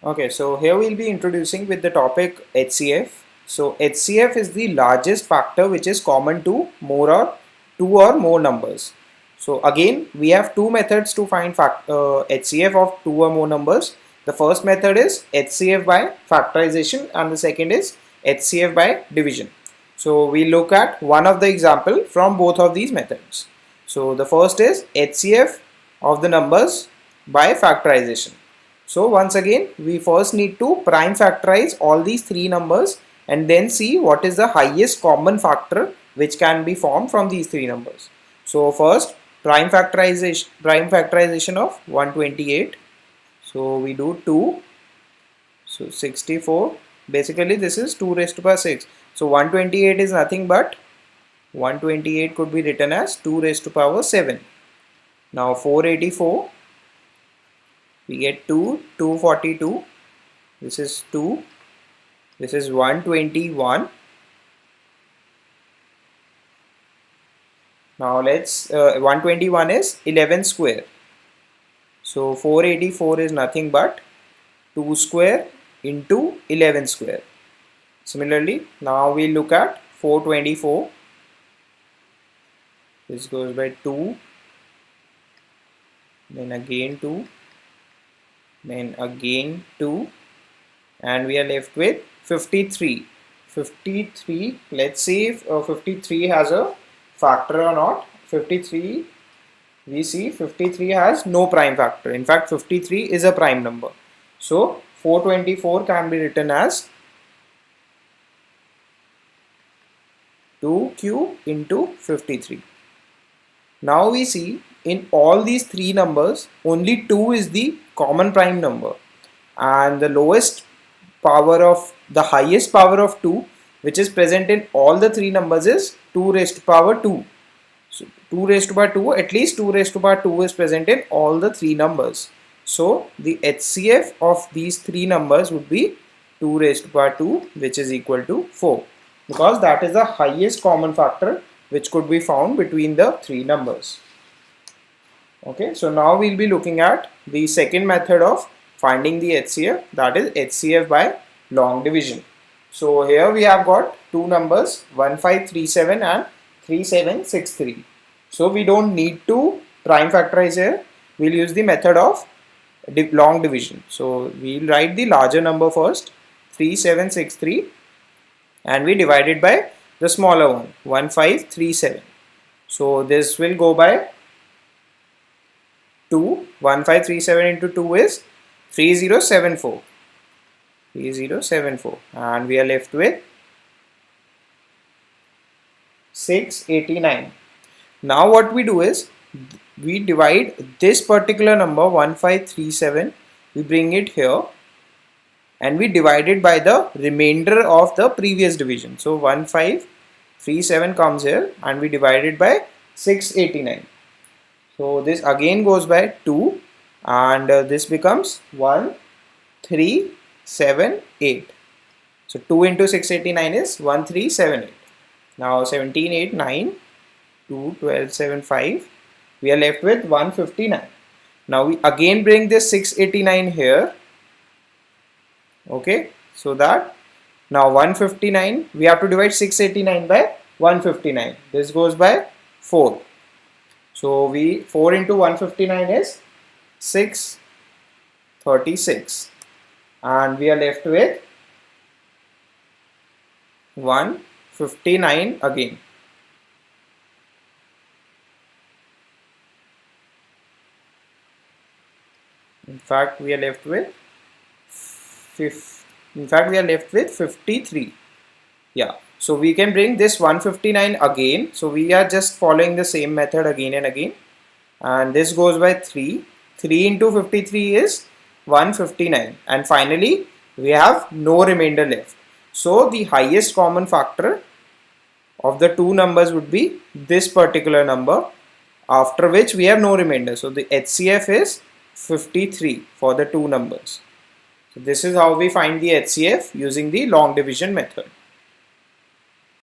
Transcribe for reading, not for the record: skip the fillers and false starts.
Okay, so here we'll be introducing with the topic HCF. So HCF is the largest factor which is common to two or more numbers. So again, we have two methods to find HCF of two or more numbers. The first method is HCF by factorization and the second is HCF by division. So we look at one of the example from both of these methods. So the first is HCF of the numbers by factorization. So once again, we first need to prime factorize all these three numbers and then see what is the highest common factor which can be formed from these three numbers. So first, prime factorization of 128. So we do 2. So 64. Basically this is 2 raised to power 6. So 128 is nothing but 128 could be written as 2 raised to power 7. Now 484. We get 242, this is 2, this is 121. Now let's, 121 is 11 square. So 484 is nothing but 2 square into 11 square. Similarly, now we look at 424. This goes by 2, then again 2. Then again 2 and we are left with 53. 53, let's see if 53 has a factor or not. 53, we see 53 has no prime factor. In fact 53 is a prime number. So 424 can be written as 2 cube into 53. Now we see in all these three numbers only 2 is the common prime number and the lowest power of the highest power of 2 which is present in all the three numbers is 2 raised to power 2. So 2 raised to power 2, at least 2 raised to power 2 is present in all the three numbers. So the HCF of these three numbers would be 2 raised to power 2 which is equal to 4 because that is the highest common factor which could be found between the three numbers. Okay, so now we'll be looking at the second method of finding the HCF, that is HCF by long division. So here we have got two numbers 1537 and 3763. So we don't need to prime factorize here, we'll use the method of long division. So we'll write the larger number first 3763 and we divide it by the smaller one 1537. So this will go by 2, 1537 into 2 is 3074 and we are left with 689. Now what we do is we divide this particular number 1537, we bring it here and we divide it by the remainder of the previous division. So 1537 comes here and we divide it by 689. So this again goes by 2 and this becomes 1378. So 2 into 689 is 1378. Now 1789, 2, 12, 7, 5. We are left with 159. Now we again bring this 689 here. Okay, so that now 159, we have to divide 689 by 159. This goes by 4. So 4 into 159 is 636 and we are left with 159 again. In fact we are left with 53. Yeah. So we can bring this 159 again. So we are just following the same method again and again. And this goes by 3. 3 into 53 is 159. And finally, we have no remainder left. So the highest common factor of the two numbers would be this particular number, after which we have no remainder. So the HCF is 53 for the two numbers. So this is how we find the HCF using the long division method.